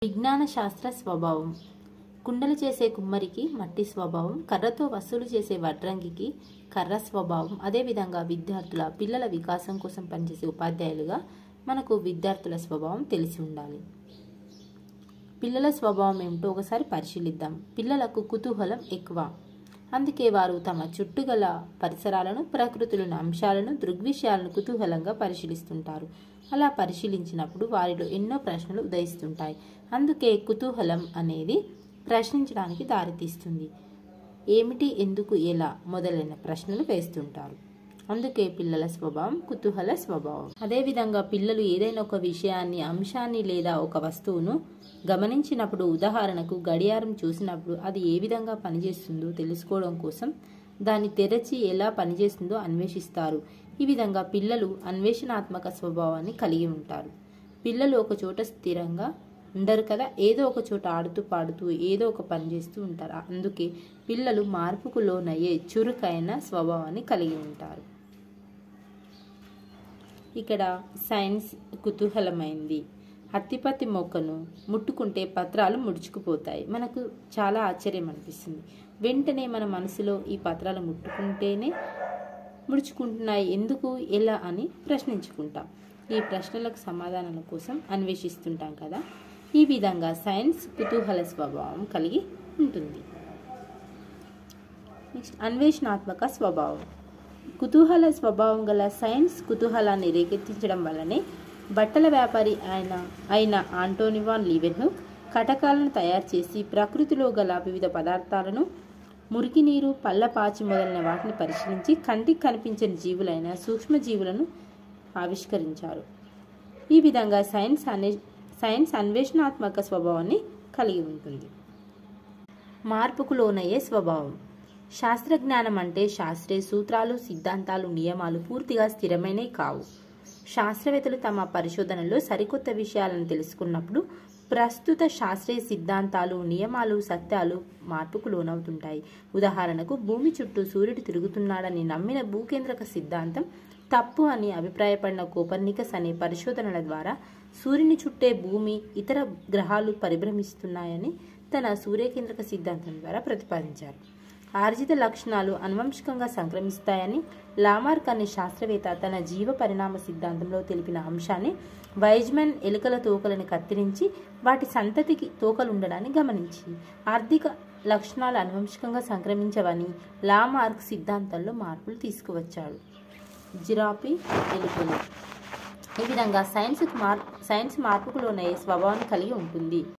విజ్ఞాన శాస్త్ర స్వభావం. కుండలు చేసే కుమ్మరికి మట్టి స్వభావం, కర్రతో వస్తువులు చేసే వడ్రంగికి కర్ర స్వభావం. అదేవిధంగా పిల్లల వికాసం కోసం పనిచేసే ఉపాధ్యాయులుగా మనకు విద్యార్థుల స్వభావం తెలిసి ఉండాలి. పిల్లల స్వభావం ఏమిటో ఒకసారి పరిశీలిద్దాం. పిల్లలకు కుతూహలం ఎక్కువ. అందుకే వారు తమ చుట్టూ గల పరిసరాలను, ప్రకృతిలోని అంశాలను, దృగ్విషయాలను కుతూహలంగా పరిశీలిస్తుంటారు. అలా పరిశీలించినప్పుడు వారిలో ఎన్నో ప్రశ్నలు ఉదయిస్తుంటాయి. అందుకే కుతూహలం అనేది ప్రశ్నించడానికి దారితీస్తుంది. ఏమిటి, ఎందుకు, ఎలా మొదలైన ప్రశ్నలు వేస్తుంటారు. అందుకే పిల్లల స్వభావం కుతూహల స్వభావం. అదేవిధంగా పిల్లలు ఏదైనా ఒక విషయాన్ని, అంశాన్ని లేదా ఒక వస్తువును గమనించినప్పుడు, ఉదాహరణకు గడియారం చూసినప్పుడు అది ఏ విధంగా పనిచేస్తుందో తెలుసుకోవడం కోసం దాన్ని తెరచి ఎలా పనిచేస్తుందో అన్వేషిస్తారు. ఈ విధంగా పిల్లలు అన్వేషణాత్మక స్వభావాన్ని కలిగి ఉంటారు. పిల్లలు ఒక చోట స్థిరంగా ఉండరు కదా, ఏదో ఒక చోట ఆడుతూ పాడుతూ ఏదో ఒక పని చేస్తూ ఉంటారు. అందుకే పిల్లలు మార్పుకు లోనయ్యే చురుకైన స్వభావాన్ని కలిగి ఉంటారు. ఇక్కడ సైన్స్ కుతూహలమైంది. అత్తిపత్తి మొక్కను ముట్టుకుంటే పత్రాలు ముడుచుకుపోతాయి. మనకు చాలా ఆశ్చర్యం అనిపిస్తుంది. వెంటనే మన మనసులో ఈ పత్రాలు ముట్టుకుంటేనే ముడుచుకుంటున్నాయి, ఎందుకు, ఎలా అని ప్రశ్నించుకుంటాం. ఈ ప్రశ్నలకు సమాధానాల కోసం అన్వేషిస్తుంటాం కదా. ఈ విధంగా సైన్స్ కుతూహల స్వభావం కలిగి ఉంటుంది. నెక్స్ట్ అన్వేషణాత్మక స్వభావం. కుతూహల స్వభావం గల సైన్స్ కుతూహలాన్ని రేకెత్తించడం వల్లనే బట్టల వ్యాపారి అయిన ఆంటోనీ వాన్ లీవెన్హుక్ కటకాలను తయారు చేసి ప్రకృతిలో గల వివిధ పదార్థాలను, మురికి నీరు, పళ్ళపాచి మొదలైన వాటిని పరిశీలించి కంటికి కనిపించని జీవులైన సూక్ష్మజీవులను ఆవిష్కరించారు. ఈ విధంగా సైన్స్ అన్వేషణాత్మక స్వభావాన్ని కలిగి ఉంటుంది. మార్పుకు లోనయ్యే స్వభావం. శాస్త్రజ్ఞానం అంటే శాస్త్రీయ సూత్రాలు, సిద్ధాంతాలు, నియమాలు పూర్తిగా స్థిరమైనవి కావు. శాస్త్రవేత్తలు తమ పరిశోధనలో సరికొత్త విషయాలను తెలుసుకున్నప్పుడు ప్రస్తుత శాస్త్రీయ సిద్ధాంతాలు, నియమాలు, సత్యాలు మార్పుకు లోనవుతుంటాయి. ఉదాహరణకు భూమి చుట్టూ సూర్యుడు తిరుగుతున్నాడని నమ్మిన భూకేంద్రక సిద్ధాంతం తప్పు అని అభిప్రాయపడిన కోపర్నికస్ అనే పరిశోధనల ద్వారా సూర్యుని చుట్టే భూమి, ఇతర గ్రహాలు పరిభ్రమిస్తున్నాయని తన సూర్యకేంద్రక సిద్ధాంతం ద్వారా ప్రతిపాదించారు. ఆర్జిత లక్షణాలు అనువంశికంగా సంక్రమిస్తాయని లామార్క్ అనే శాస్త్రవేత్త తన జీవ పరిణామ సిద్ధాంతంలో తెలిపిన అంశాన్ని వైజ్మన్ ఎలుకల తోకలను కత్తిరించి వాటి సంతతికి తోకలు ఉండడాన్ని గమనించి ఆర్థిక లక్షణాలు అనువంశికంగా సంక్రమించవని లామార్క్ సిద్ధాంతంలో మార్పులు తీసుకువచ్చాడు. జిరాఫీ, ఎలుకలు. ఈ విధంగా సైన్స్ మార్పుకు లోనయ్యే స్వభావాన్ని కలిగి ఉంటుంది.